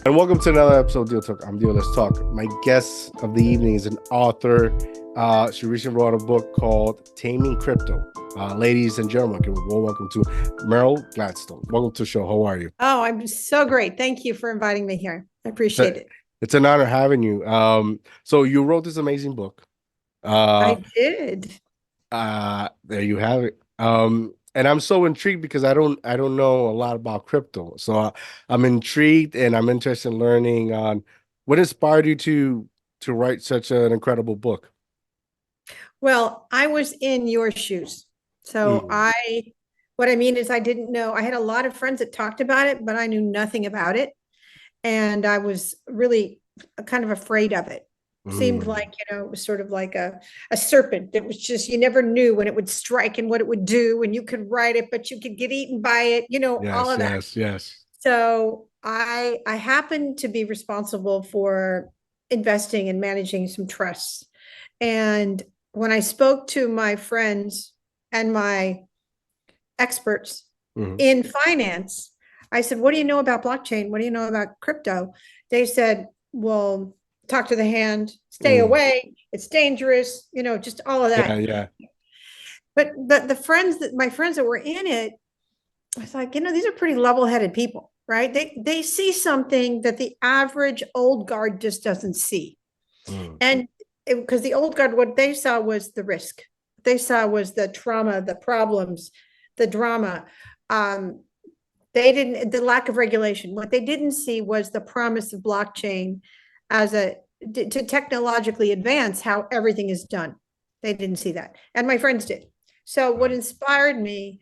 And welcome to another episode of Deal Talk. I'm Deal Let's Talk. My guest of the evening is an author. She recently wrote a book called Taming Crypto. Ladies and gentlemen, welcome to Maryl Gladstone. Welcome to the show. How are you? Oh, I'm so great. Thank you for inviting me here. I It's, a, appreciate it. it's an honor having you. So you wrote this amazing book. Uh, I did. there you have it. And I'm so intrigued because I don't know a lot about crypto. So I'm intrigued and I'm interested in learning on what inspired you to write such an incredible book. Well, I was in your shoes. So Mm, what I mean is I didn't know. I had a lot of friends that talked about it, but I knew nothing about it. And I was really kind of afraid of it. Seemed mm. like, it was sort of like a serpent that was just, you never knew when it would strike and what it would do. And you could write it, but you could get eaten by it, all Yes, of that. yes, yes. So I happen to be responsible for investing and managing some trusts. And when I spoke to my friends and my experts Mhm. in finance, I said, "What do you know about blockchain? What do you know about crypto?" They said, "Well, talk to the hand, stay Mm. away, it's dangerous, just all of Yeah, that." yeah, But my friends that were in it, I was like, these are pretty level-headed people, right? They see something that the average old guard just doesn't see. mm. And because the old guard, what they saw was the risk. They saw was the trauma, the problems, the drama. Um, they didn't the lack of regulation. What they didn't see was the promise of blockchain as a to technologically advance how everything is done. They didn't see that. And my friends did. So what Wow. inspired me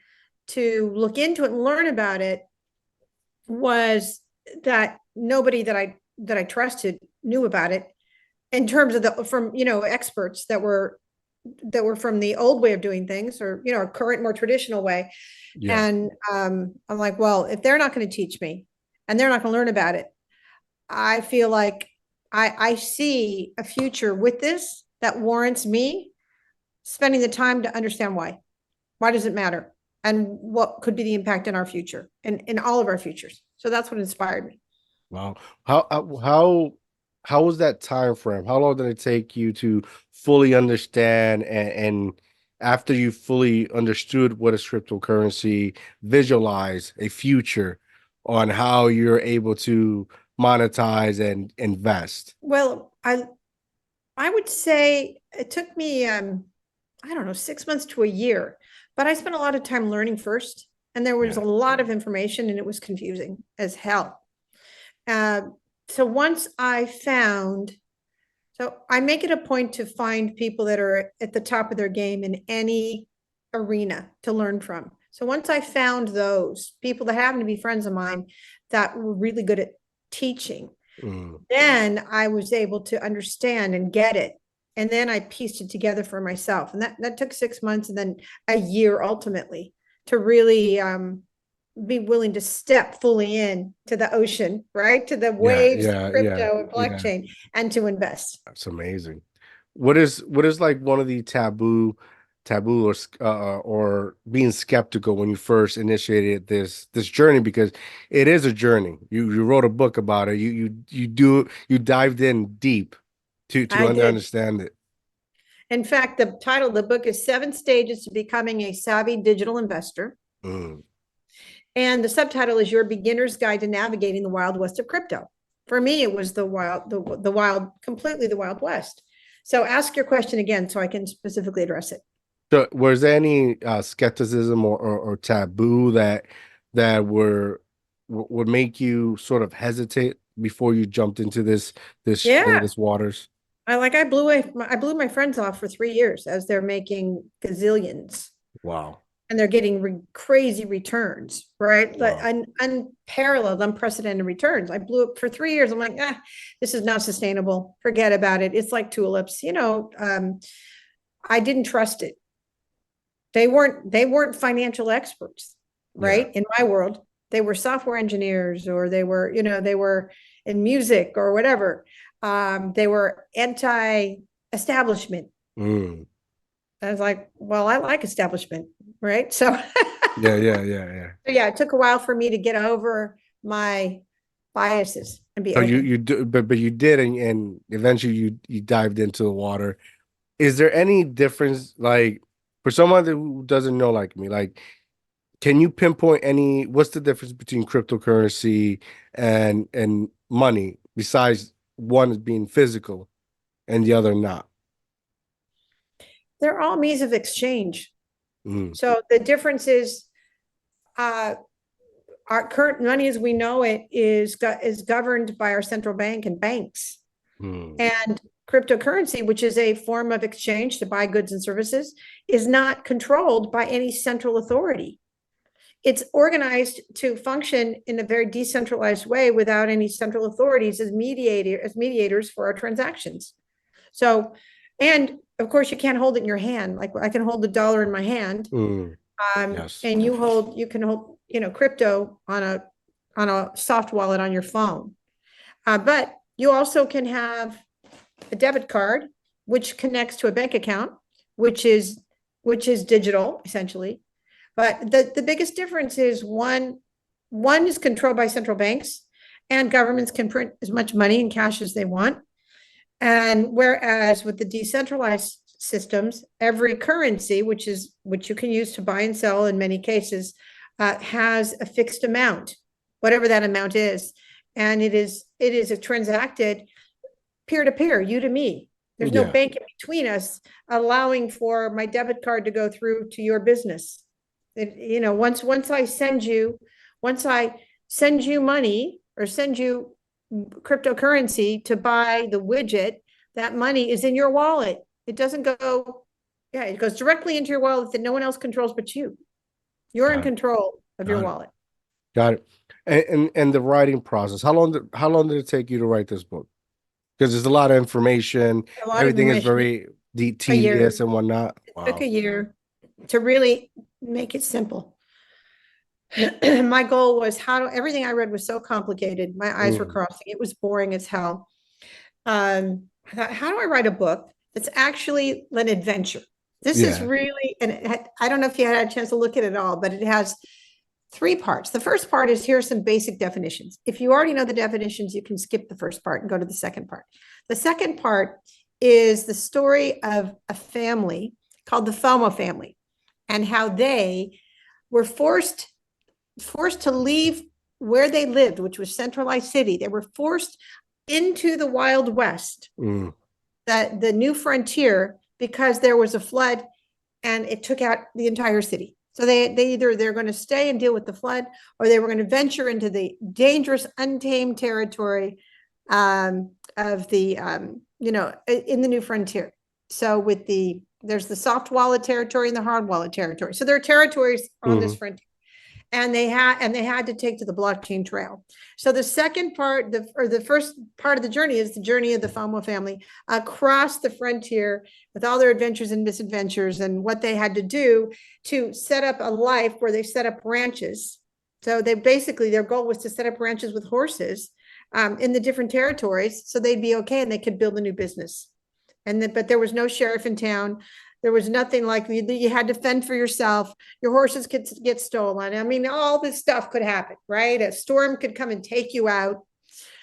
to look into it and learn about it was that nobody that I trusted knew about it in terms of the from experts that were from the old way of doing things, or a current more traditional way. Yeah. And I'm like, well, if they're not going to teach me and they're not going to learn about it, I feel like I see a future with this that warrants me spending the time to understand why. Why does it matter? And what could be the impact in our future and in all of our futures. So that's what inspired me. Wow. How was that time frame? How long did it take you to fully understand and after you fully understood what is cryptocurrency, visualize a future on how you're able to monetize and invest? Well, I would say it took me I don't know, 6 months to a year, but I spent a lot of time learning first, and there was Yeah. a lot of information, and it was confusing as hell. Uh, so once I found, so I make it a point to find people that are at the top of their game in any arena to learn from. So once I found those people that happen to be friends of mine that were really good at teaching, Mm. then I was able to understand and get it. And then I pieced it together for myself. And that took 6 months and then a year ultimately to really be willing to step fully in to the ocean, right? To the Yeah, waves of yeah, yeah, crypto and yeah. blockchain and to invest. That's amazing. What is like one of the taboo or being skeptical when you first initiated this journey, because it is a journey. You wrote a book about it. You dived in deep to I did. understand it. In fact, the title of the book is Seven Stages to Becoming a Savvy Digital Investor. Mm. And the subtitle is Your Beginner's Guide to Navigating the Wild West of Crypto. For me, it was the wild, completely the Wild West. So ask your question again so I can specifically address it. So was there any skepticism or taboo that would make you sort of hesitate before you jumped into Yeah. this waters? I blew my friends off for 3 years as they're making gazillions Wow. and they're getting crazy returns, right? But Wow. unparalleled, unprecedented returns. I blew up for 3 years. I'm like, this is not sustainable. Forget about it. It's like tulips. I didn't trust it. They weren't financial experts, Yeah. right? In my world, they were software engineers or they were in music or whatever. They were anti-establishment. Mm. I was like, well, I like establishment, right? So, Yeah, yeah, yeah, yeah. yeah, it took a while for me to get over my biases. and be So you open. you do, but you did, and eventually you dived into the water. Is there any difference, like for someone who doesn't know like me, like can you pinpoint what's the difference between cryptocurrency and money besides one is being physical and the other not? They're all means of exchange. Mm, So the difference is uh, our current money as we know it is governed by our central bank and banks. mm, And cryptocurrency, which is a form of exchange to buy goods and services, is not controlled by any central authority. It's organized to function in a very decentralized way without any central authorities as mediators for our transactions. So, and of course, you can't hold it in your hand. Like I can hold the dollar in my hand, mm. Yes. and you can hold, crypto on a soft wallet on your phone. But you also can have a debit card, which connects to a bank account, which is digital essentially. But the biggest difference is one is controlled by central banks, and governments can print as much money and cash as they want. And whereas with the decentralized systems, every currency, which you can use to buy and sell in many cases, has a fixed amount, whatever that amount is, and it is a transacted peer to peer, you to me. There's no Yeah. bank in between us, allowing for my debit card to go through to your business. Once I send you money or send you cryptocurrency to buy the widget, that money is in your wallet. It doesn't go, yeah, it goes directly into your wallet that no one else controls but you. You're in Got it. control of your Got it. wallet. Got it. And the writing process. How long did it take you to write this book? Because there's a lot of information. A lot of Everything is information. very A year. tedious and whatnot. It took Wow. a year to really make it simple. My goal was everything I read was so complicated. My eyes were Mm, crossing. It was boring as hell. I thought, how do I write a book that's actually an adventure? This is yeah. really, and I don't know if you had a chance to look at it all, but it has three parts. The first part is here are some basic definitions. If you already know the definitions, you can skip the first part and go to the second part. The second part is the story of a family called the FOMO family and how they were forced to leave where they lived, which was centralized city. They were forced into the Wild West, Mm, the new frontier, because there was a flood and it took out the entire city. So they're going to stay and deal with the flood, or they were going to venture into the dangerous, untamed territory of the in the new frontier. So there's the soft wallet territory and the hard wallet territory. So there are territories on this mm, frontier, and they had to take to the blockchain trail. So the second part, the first part of the journey is the journey of the FOMO family across the frontier with all their adventures and misadventures and what they had to do to set up a life where they set up ranches. So their goal was to set up ranches with horses in the different territories so they'd be okay and they could build a new business. But there was no sheriff in town. There was nothing like you had to fend for yourself. Your horses could get stolen. I mean, all this stuff could happen, right? A storm could come and take you out.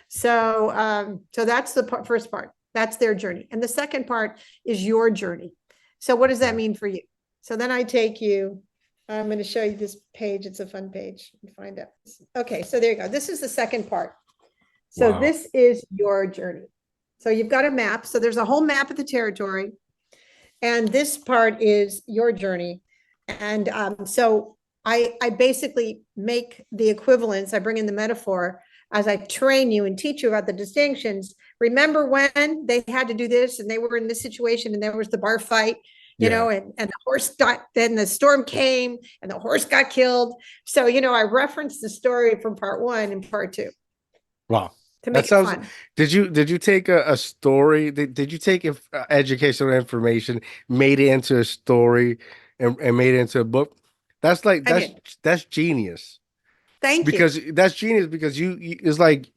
So that's the first part. That's their journey. And the second part is your journey. So what does that okay. mean for you? So then I take you, I'm going to show you this page. It's a fun page. Find out. Okay, so there you go. This is the second part. So Wow. this is your journey. So you've got a map. So there's a whole map of the territory. And this part is your journey. And so I basically make the equivalence. I bring in the metaphor as I train you and teach you about the distinctions. Remember when they had to do this and they were in this situation and there was the bar fight, Yeah. and the horse got, then the storm came and the horse got killed. So, I referenced the story from part one and part two Wow. to That make it sounds. fun. Did you take a story? Did you take educational information, made it into a story, and made it into a book? That's like I did. that's genius. Thank you. Because that's genius because it's like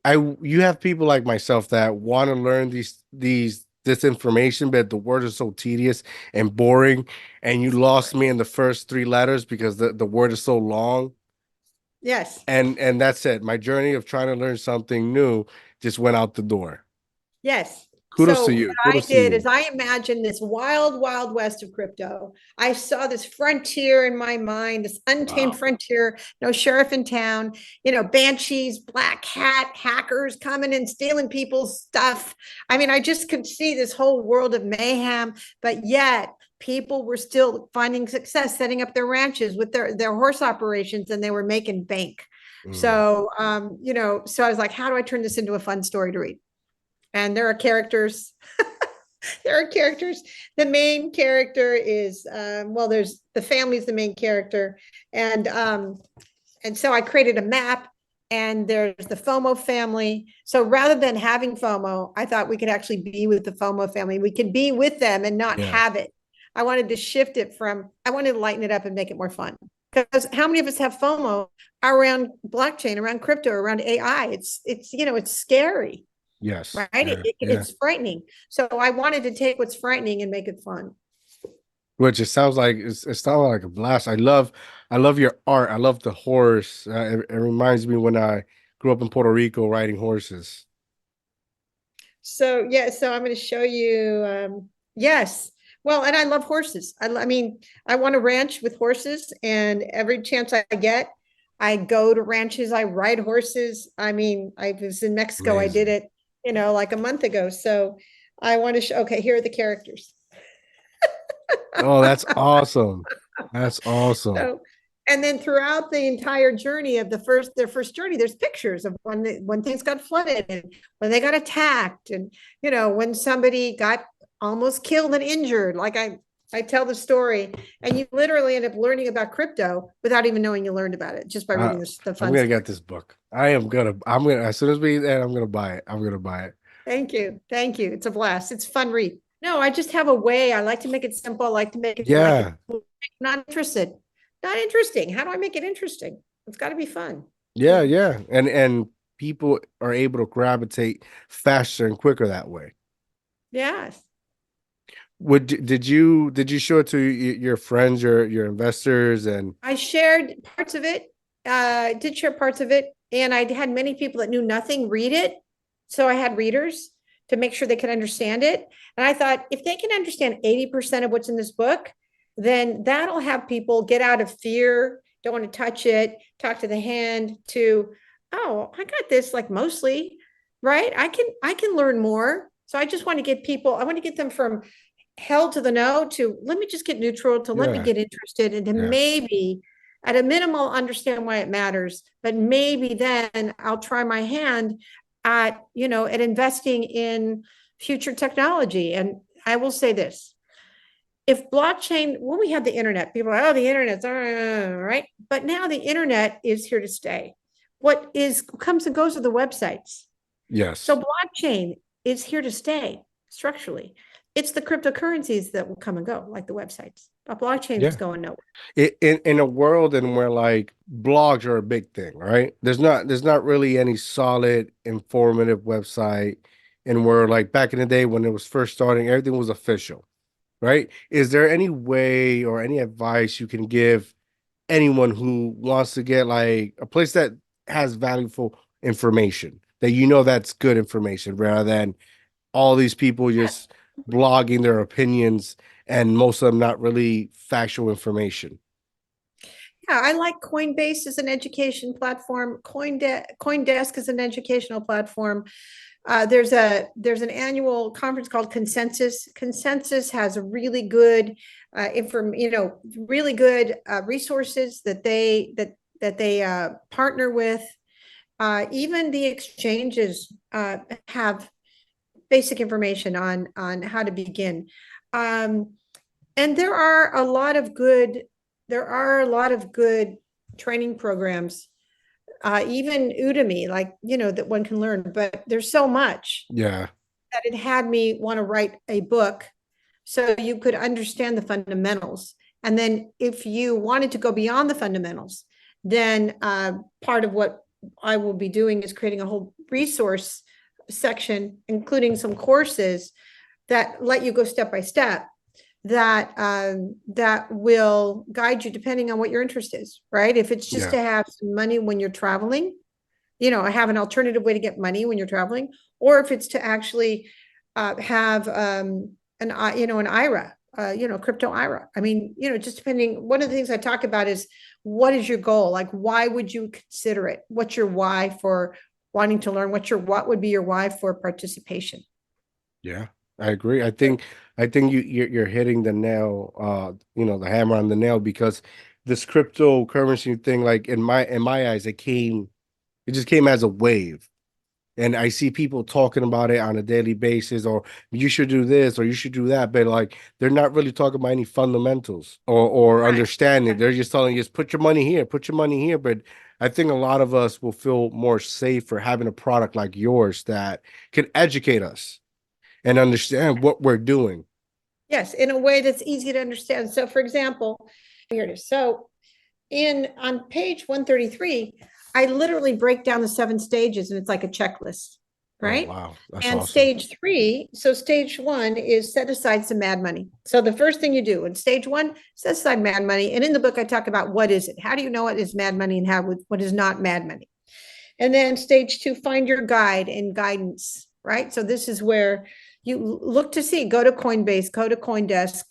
you have people like myself that want to learn this information, but the words are so tedious and boring, and you lost me in the first three letters because the word is so long. Yes. And that's it. My journey of trying to learn something new just went out the door. Yes. Kudos to So what you. I Kudos to did you. is I imagined this wild, wild west of crypto. I saw this frontier in my mind, this untamed Wow. frontier, no sheriff in town, banshees, black hat, hackers coming and stealing people's stuff. I mean, I just could see this whole world of mayhem, but yet people were still finding success setting up their ranches with their horse operations, and they were making bank. Mm. So I was like, how do I turn this into a fun story to read? And there are characters. There are characters. The main character is well, there's the family's the main character, and so I created a map. And there's the FOMO family. So rather than having FOMO, I thought we could actually be with the FOMO family. We could be with them and not Yeah. have it. I wanted to shift it from. I wanted to lighten it up and make it more fun. Because how many of us have FOMO around blockchain, around crypto, around AI? It's scary, Yes. right? Yeah. Yeah. It's frightening. So I wanted to take what's frightening and make it fun. Which it sounds like it sounds like a blast. I love your art. I love the horse. It reminds me when I grew up in Puerto Rico riding horses. So yeah, so I'm going to show you. Yes, well, and I love horses. I mean, I want a ranch with horses, and every chance I get, I go to ranches. I ride horses. I mean, I was in Mexico. I did Amazing. it, like a month ago. So I want to show. Okay, here are the characters. Oh, that's awesome. That's awesome. So, and then throughout the entire journey of their first journey, there's pictures of when things got flooded and when they got attacked, and when somebody got almost killed and injured. Like I tell the story, and you literally end up learning about crypto without even knowing you learned about it, just by Uh, reading the I'm fun gonna story. get this book. As soon as we end, I'm gonna buy it. I'm gonna buy it. Thank you. It's a blast. It's a fun read. No, I just have a way. I like to make it simple. I like to make it like it. Yeah. Not interested. Not interesting. How do I make it interesting? It's got to be fun. Yeah. Yeah. And people are able to gravitate faster and quicker that way. Yes. Did you show it to your friends, your investors, and I shared parts of it. I did share parts of it, and I had many people that knew nothing read it. So I had readers to make sure they could understand it. And I thought if they can understand 80% of what's in this book, then that'll have people get out of fear, don't want to touch it, talk to the hand, to, oh, I got this, like, mostly, right? I can learn more. So I just want to get people, I want to get them from held to the no to let me just get neutral, to let me yeah, get interested, and to yeah, maybe at a minimal understand why it matters, but maybe then I'll try my hand at investing in future technology. And I will say this: if blockchain, when we had the internet, people are, oh, the internet's right, but now the internet is here to stay. What is comes and goes are the websites. So yes, blockchain is here to stay structurally. It's the cryptocurrencies that will come and go, like the websites. But blockchain is yeah. going nowhere. In a world in where like blogs are a big thing, right? There's not really any solid informative website, and where like back in the day when it was first starting, everything was official, right? Is there any way or any advice you can give anyone who wants to get like a place that has valuable information that that's good information rather than all these people just blogging their opinions and most of them not really factual information? Yeah, I like Coinbase as an education platform. CoinDesk is an educational platform. There's an annual conference called Consensus. Consensus has a really good really good resources that they partner with. Even the exchanges have basic information on how to begin. Um, and there are a lot of good training programs, even Udemy, like, that one can learn, but there's so much Yeah, that it had me want to write a book so you could understand the fundamentals. And then if you wanted to go beyond the fundamentals, then part of what I will be doing is creating a whole resource section, including some courses that let you go step by step. that will guide you depending on what your interest is, right? If it's just Yeah. to have some money when you're traveling, have an alternative way to get money when you're traveling, or if it's to actually have an IRA, crypto IRA. I mean, just depending. One of the things I talk about is what is your goal? Like, why would you consider it? What's your why for wanting to learn? What would be your why for participation? Yeah, I agree. I think you're hitting the nail, the hammer on the nail, because this cryptocurrency thing, like in my eyes, it just came as a wave. And I see people talking about it on a daily basis, or you should do this or you should do that, but like they're not really talking about any fundamentals or Right. understanding. They're just telling you, just put your money here, put your money here. But I think a lot of us will feel more safe for having a product like yours that can educate us and understand what we're doing. Yes, in a way that's easy to understand. So, for example, here it is. So, in on page 133, I literally break down the 7 stages, and it's like a checklist, Oh, right? wow. That's And awesome. stage three, so stage one is set aside some mad money. So the first thing you do in stage one, set aside mad money. And in the book, I talk about what is it? How do you know what is mad money and what is not mad money? And then stage two, find your guide and guidance, right? So this is where you look to see, go to Coinbase, go to CoinDesk,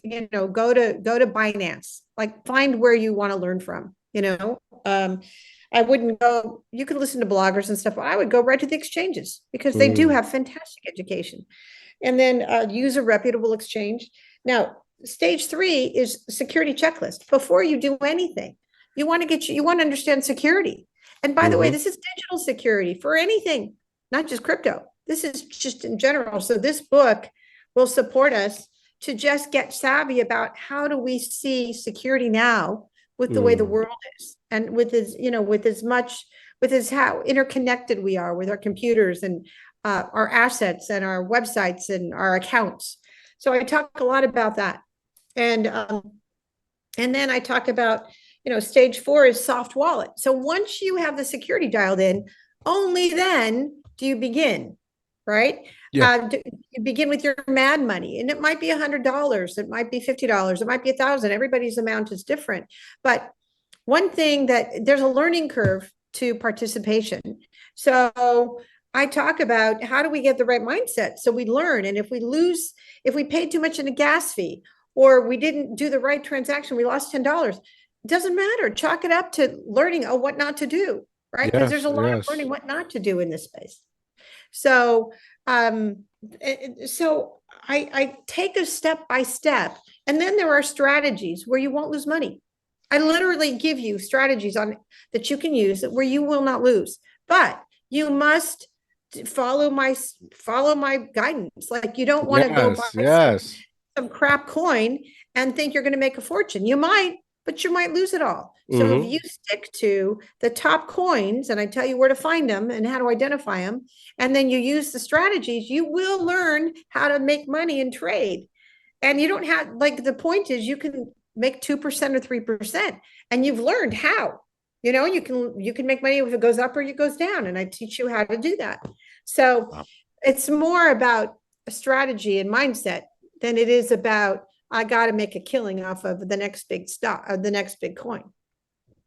go to Binance, like find where you want to learn from. I wouldn't go, you can listen to bloggers and stuff, but I would go right to the exchanges because they do Mm, have fantastic education. And then use a reputable exchange. Now, stage three is security checklist. Before you do anything, you want to understand security. And by the way, hmm. this is digital security for anything, not just crypto. This is just in general. So this book will support us to just get savvy about how do we see security now with the way the Mm. world is, and with as how interconnected we are with our computers and our assets and our websites and our accounts. So I talk a lot about that. And then I talk about, stage four is soft wallet. So once you have the security dialed in, only then do you begin, right? Yeah. You begin with your mad money, and it might be $100, it might be $50, it might be 1,000. Everybody's amount is different, but one thing that there's a learning curve to participation. So I talk about how do we get the right mindset so we learn. And if we paid too much in a gas fee or we didn't do the right transaction, we lost $10. It doesn't matter. Chalk it up to learning what not to do, right? Because there's Yes. a lot of Yes. learning what not to do in this space. So, so I take a step by step, and then there are strategies where you won't lose money. I literally give you strategies on that you can use where you will not lose, but you must follow my guidance. Like you don't want to go buy Yes. Yes. some crap coin and think you're going to make a fortune. You might, but you might lose it all. So if Hmm. you stick to the top coins and I tell you where to find them and how to identify them, and then you use the strategies, you will learn how to make money and trade. And you don't have, like, the point is you can make 2% or 3%, and you've learned how. You can make money if it goes up or it goes down, and I teach you how to do that. So it's more about a strategy and mindset than it is about I got to make a killing off of the next big stock, the next big coin.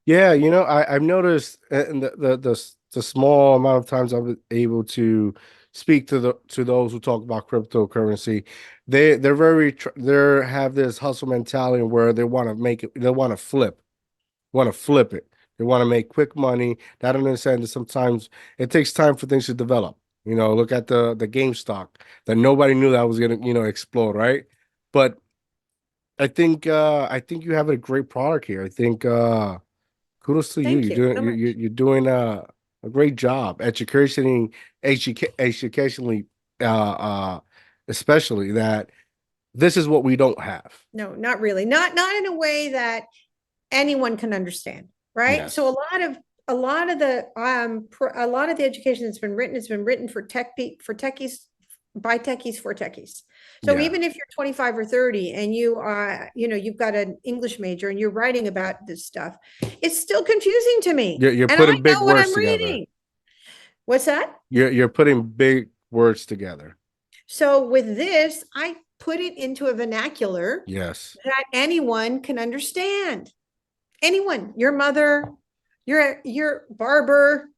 Yeah, I've noticed in the small amount of times I've been able to speak to those who talk about cryptocurrency, they have this hustle mentality where they want to make it, they want to flip it, they want to make quick money. Not understand that sometimes it takes time for things to develop. Look at the game stock that nobody knew that was gonna explode, right? But I think you have a great product here. I think kudos to you. Thank You're you doing so much. you're doing a great job educationally, especially that this is what we don't have. No, not really. Not in a way that anyone can understand, right? So Yes. a lot of the education that's been written has been written for techies, by techies, for techies. So Yeah. even if you're 25 or 30 and you've got an English major and you're writing about this stuff, it's still confusing to me. You're And I putting big know what words I'm together. reading. What's that? You're putting big words together. So with this, I put it into a vernacular Yes. that anyone can understand. Anyone, your mother, your barber,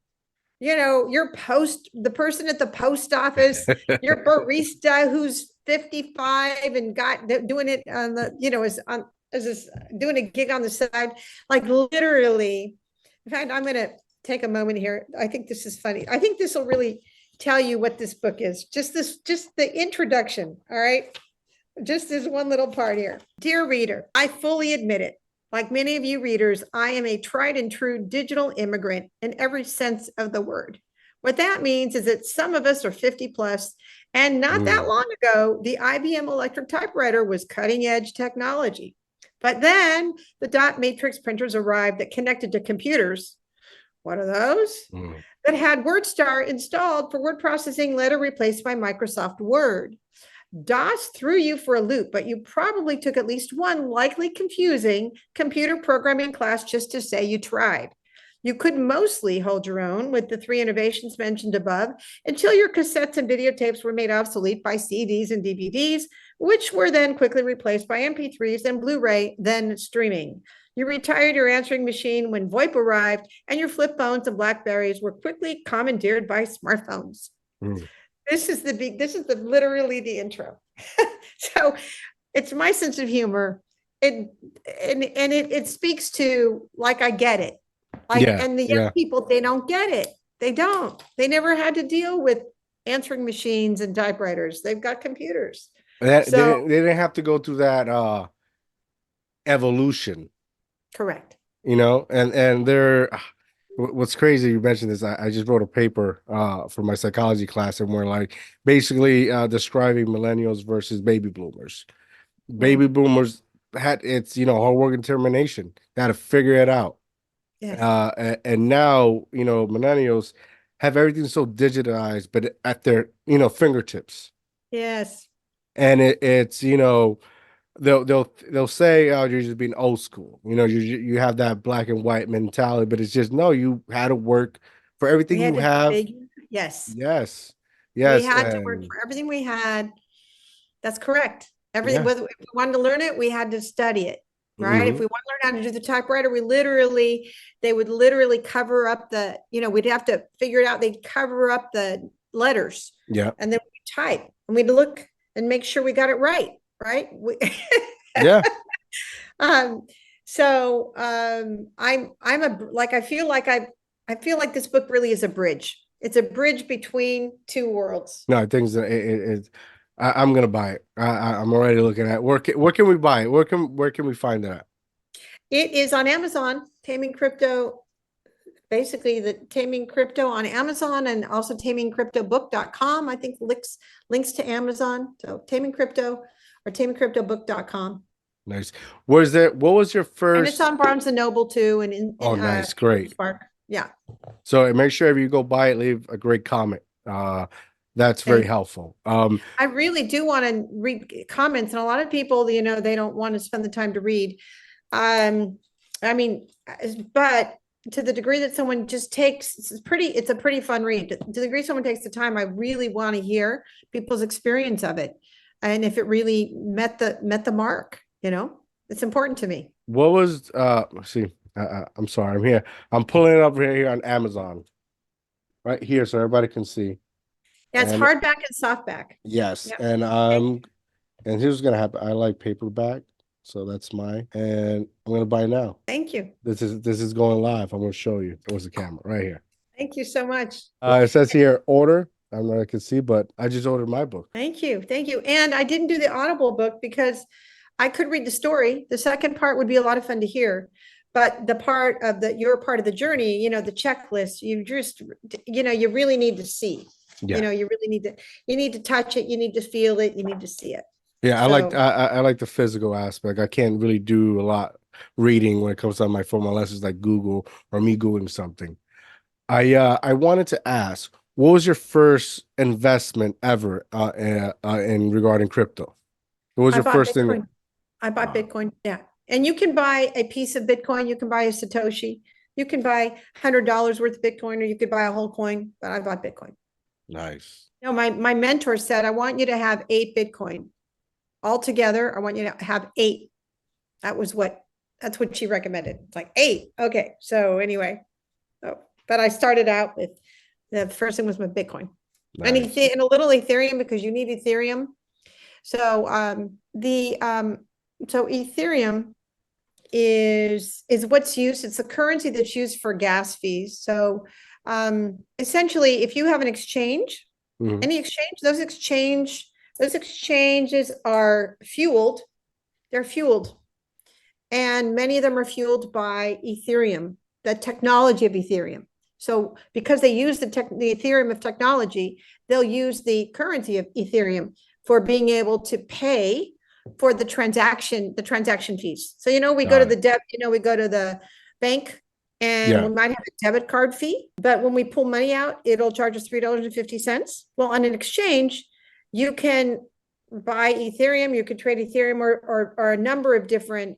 the person at the post office, your barista who's 55 and got doing it on the, doing a gig on the side, like literally. In fact, I'm going to take a moment here. I think this is funny. I think this will really tell you what this book is. Just the introduction. All right. Just this one little part here. Dear reader, I fully admit it. Like many of you readers, I am a tried and true digital immigrant in every sense of the word. What that means is that some of us are 50 plus, and not that long ago, the IBM electric typewriter was cutting edge technology. But then the dot matrix printers arrived that connected to computers. What are those? That had WordStar installed for word processing, later replaced by Microsoft Word. DOS threw you for a loop, but you probably took at least one likely confusing computer programming class just to say you tried. You could mostly hold your own with the three innovations mentioned above until your cassettes and videotapes were made obsolete by CDs and DVDs, which were then quickly replaced by MP3s, then Blu-ray, then streaming. You retired your answering machine when VoIP arrived, and your flip phones and Blackberries were quickly commandeered by smartphones. This is literally the intro. So it's my sense of humor. It speaks to, like, I get it. And the young people, they don't get it. They don't. They never had to deal with answering machines and typewriters. They've got computers. They didn't have to go through that evolution. Correct. And they're what's crazy, you mentioned this. I just wrote a paper for my psychology class, and we're like basically describing millennials versus baby boomers. Baby boomers had hard work and determination. They had to figure it out. Yes. And now, millennials have everything so digitized, but at their, fingertips. Yes. And it's, they'll say, oh, you're just being old school. You have that black and white mentality, but it's just, no, you had to work for everything you have. Yes. Yes. We had to work for everything we had. That's correct. Everything, whether if we wanted to learn it, we had to study it. Right. If we want to learn how to do the typewriter, they would literally cover up we'd have to figure it out. They'd cover up the letters. Yeah. And then we'd type and we'd look and make sure we got it right. Right. Yeah. So I feel like this book really is a bridge. It's a bridge between two worlds. No, I think I'm gonna buy it. I'm already looking at where can we buy it? Where can we find that? It is on Amazon. Taming Crypto, basically the Taming Crypto on Amazon, and also tamingcryptobook.com. I think links to Amazon. So Taming Crypto or tamingcryptobook.com. Nice. What was your first? And it's on Barnes and Noble too. Nice, great. Spark. Yeah. So make sure if you go buy it, leave a great comment. That's very helpful. I really do want to read comments, and a lot of people, they don't want to spend the time to read. But to the degree that someone just takes, it's a pretty fun read. To the degree someone takes the time, I really want to hear people's experience of it, and if it really met the mark. It's important to me. What was see? I'm sorry, I'm here. I'm pulling it up here on Amazon, right here, so everybody can see. Yeah, it's hardback and softback. Yes, yep. And here's what's gonna happen. I like paperback, so that's mine, and I'm gonna buy it now. Thank you. This is going live. I'm gonna show you. Where's the camera? Right here. Thank you so much. It says here order. I don't know if I can see, but I just ordered my book. Thank you. And I didn't do the Audible book because I could read the story. The second part would be a lot of fun to hear. But the part of your part of the journey, the checklist, you really need to see. Yeah. You really need to touch it. You need to feel it. You need to see it. Yeah, I like the physical aspect. I can't really do a lot reading when it comes to my phone unless it's like Google or me Googling something. I wanted to ask, what was your first investment ever in regarding crypto? What was your first thing? I bought Bitcoin. Yeah. And you can buy a piece of Bitcoin. You can buy a Satoshi. You can buy $100 worth of Bitcoin, or you could buy a whole coin, but I bought Bitcoin. Nice. My mentor said, I want you to have 8 Bitcoin. altogether, I want you to have 8. That's what she recommended. It's like 8. Okay. So anyway, but I started out with the first thing was my Bitcoin Nice. and a little Ethereum because you need Ethereum. So so Ethereum is what's used. It's the currency that's used for gas fees. So essentially, if you have an exchange, Hmm. any exchange, those exchanges are fueled. They're fueled, and many of them are fueled by Ethereum, the technology of Ethereum. So because they use the Ethereum of technology, they'll use the currency of Ethereum for being able to pay for the transaction fees. So we go to Got the it. we go to the bank and Yeah. we might have a debit card fee, but when we pull money out, it'll charge us $3.50. Well, on an exchange, you can buy Ethereum, you could trade Ethereum or a number of different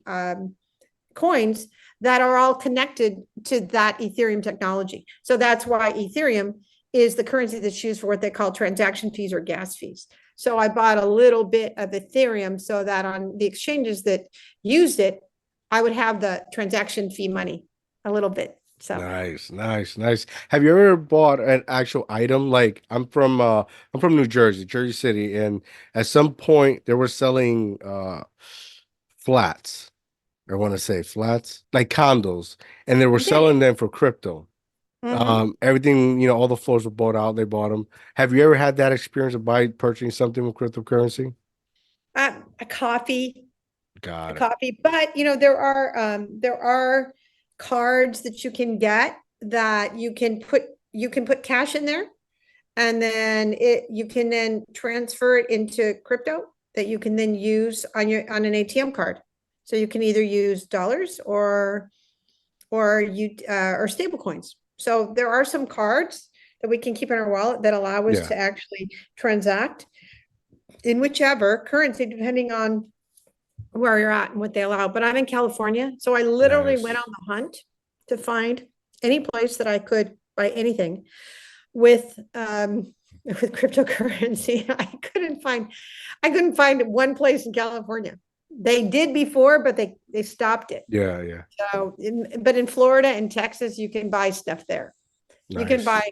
coins that are all connected to that Ethereum technology. So that's why Ethereum is the currency that's used for what they call transaction fees or gas fees. So I bought a little bit of Ethereum so that on the exchanges that used it, I would have the transaction fee money a little bit. So Nice, nice, nice. Have you ever bought an actual item? Like I'm from New Jersey, Jersey City, and at some point they were selling flats. I want to say flats, like condos, and they were yeah, selling them for crypto. mm-hmm. Everything, all the floors were bought out, they bought them. Have you ever had that experience of purchasing something with cryptocurrency? A coffee, Got it. but there are cards that you can get that you can put cash in there, and then you can then transfer it into crypto that you can then use on an ATM card. So you can either use dollars or stable coins. So there are some cards that we can keep in our wallet that allow us Yeah. to actually transact in whichever currency, depending on where you're at and what they allow. But I'm in California, so I literally went on Nice. the hunt to find any place that I could buy anything with with cryptocurrency. I couldn't find one place in California. They did before, but they stopped it. Yeah, yeah. So but in Florida and Texas, you can buy stuff there. You can Nice. buy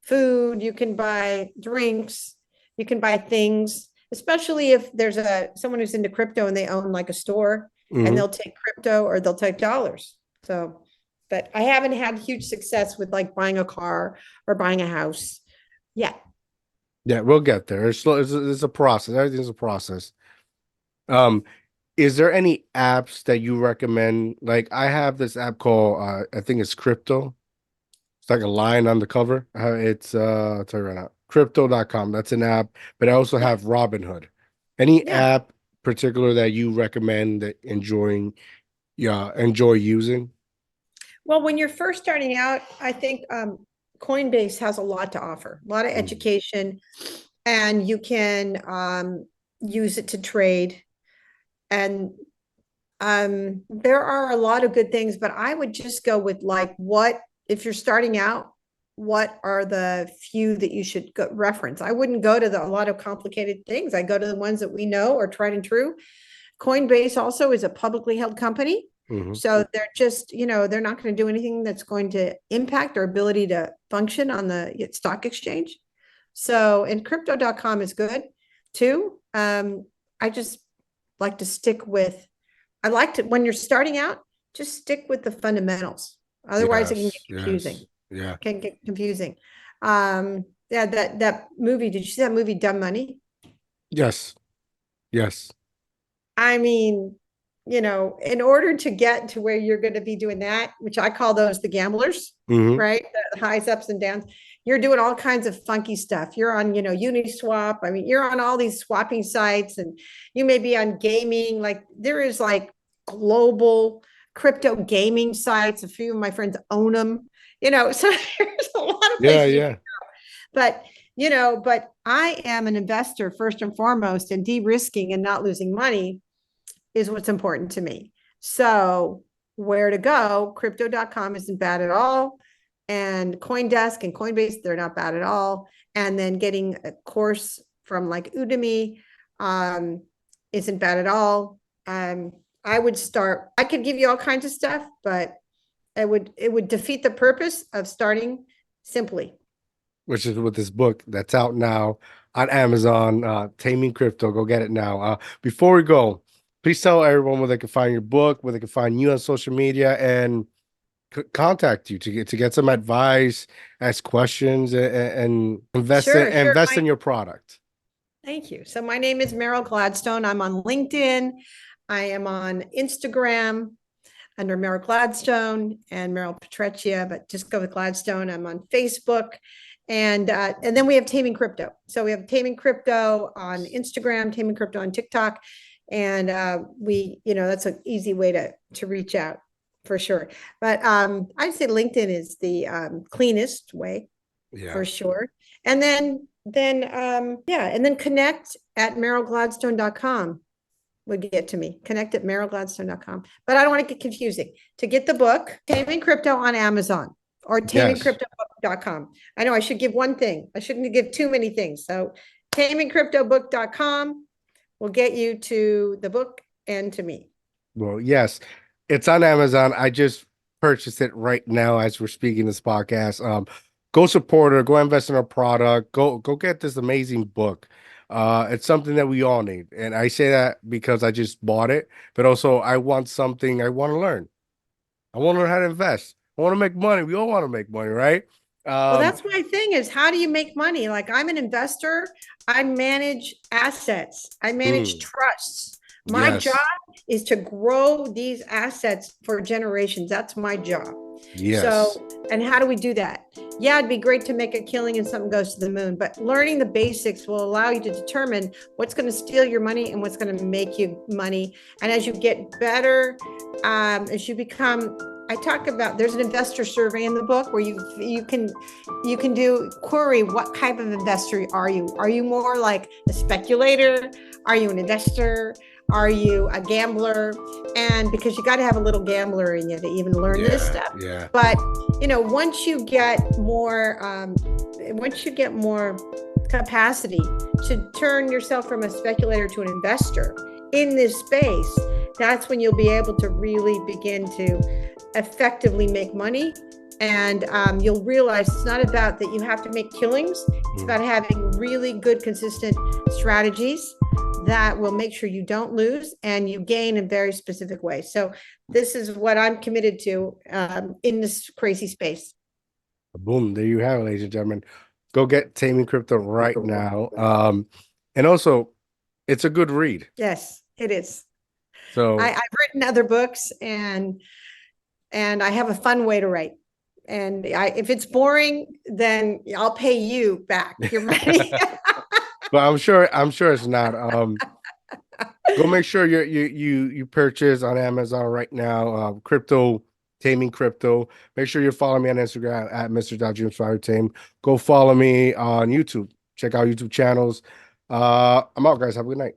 food, you can buy drinks, you can buy things, especially if there's someone who's into crypto and they own like a store and Hmm. they'll take crypto or they'll take dollars. So, but I haven't had huge success with like buying a car or buying a house yet. Yeah, we'll get there. It's a process. Everything's a process. Um, is there any apps that you recommend? Like I have this app called I think it's Crypto. It's like a line on the cover. I'll tell you right now, crypto.com. That's an app, but I also Yeah. have Robinhood. Any Yeah. app particular that you recommend that enjoy using? Well, when you're first starting out, I think Coinbase has a lot to offer, a lot of Mhm. education, and you can use it to trade. And there are a lot of good things, but I would just go with like if you're starting out, what are the few that you should reference? I wouldn't go to a lot of complicated things. I go to the ones that we know are tried and true. Coinbase also is a publicly held company. Mhm. So they're just, they're not going to do anything that's going to impact our ability to function on the stock exchange. So, and crypto.com is good too. I just like to stick with, I like to, when you're starting out, just stick with the fundamentals. Otherwise, it can get Yes, yes, confusing. yeah, Can get confusing. Yeah, that movie, did you see that movie, Dumb Money? yes, yes. I mean, in order to get to where you're going to be doing that, which I call those the gamblers, Hmm. right? The highs, ups, and downs. You're doing all kinds of funky stuff. You're on, Uniswap. I mean, you're on all these swapping sites, and you may be on gaming. Like there is like global crypto gaming sites. A few of my friends own them. So there's a lot of Yeah, places you can, yeah. but but I am an investor first and foremost, and de-risking and not losing money is what's important to me. So where to go? Crypto.com isn't bad at all. And CoinDesk and Coinbase, they're not bad at all. And then getting a course from like Udemy, um, isn't bad at all. I would start, I could give you all kinds of stuff, but it would defeat the purpose of starting simply. Which is with this book that's out now on Amazon, Taming Crypto. Go get it now. Before we go, please tell everyone where they can find your book, where they can find you on social media, and contact you to get some advice, ask questions, and Sure, sure. invest in your product. Thank you. So my name is Maryl Gladstone. I'm on LinkedIn. I am on Instagram under Maryl Gladstone and Meryl Petreccia, but just go with Gladstone. I'm on Facebook. And then we have Taming Crypto. So we have Taming Crypto on Instagram, Taming Crypto on TikTok. And that's an easy way to reach out for sure. But I'd say LinkedIn is the cleanest way for sure. And then connect at merylgladstone.com would get to me. Connect at merylgladstone.com. But I don't want to get confusing. To get the book, Taming Crypto on Amazon or tamingcryptobook.com. I know I should give one thing. I shouldn't give too many things. So tamingcryptobook.com will get you to the book and to me. Well, yes, it's on Amazon. I just purchased it right now as we're speaking this podcast. Go support her, go invest in her product, go get this amazing book. It's something that we all need. And I say that because I just bought it, but also I want something I want to learn. I want to learn how to invest. I want to make money. We all want to make money, right? Well, that's my thing is how do you make money? Like I'm an investor. I manage assets. I manage trusts. My job is to grow these assets for generations. That's my job. Yes. So, and how do we do that? Yeah, it'd be great to make a killing and something goes to the moon, but learning the basics will allow you to determine what's going to steal your money and what's going to make you money. And as you get better, as you become, I talk about, there's an investor survey in the book where you can do query, what type of investor are you? Are you more like a speculator? Are you an investor? Are you a gambler? And because you got to have a little gambler in you to even learn this stuff. Yeah. But once you get more capacity to turn yourself from a speculator to an investor in this space, that's when you'll be able to really begin to effectively make money. And you'll realize it's not about that you have to make killings. It's about having really good, consistent strategies that will make sure you don't lose and you gain in very specific ways. So this is what I'm committed to in this crazy space. Boom, there you have it, ladies and gentlemen. Go get Taming Crypto right now. And also, it's a good read. Yes, it is. So I've written other books and I have a fun way to write. And if it's boring, then I'll pay you back your money. But I'm sure it's not. Go make sure you purchase on Amazon right now. Taming Crypto. Make sure you're following me on Instagram at Mr.JamesFireTame. Go follow me on YouTube. Check out YouTube channels. I'm out, guys. Have a good night.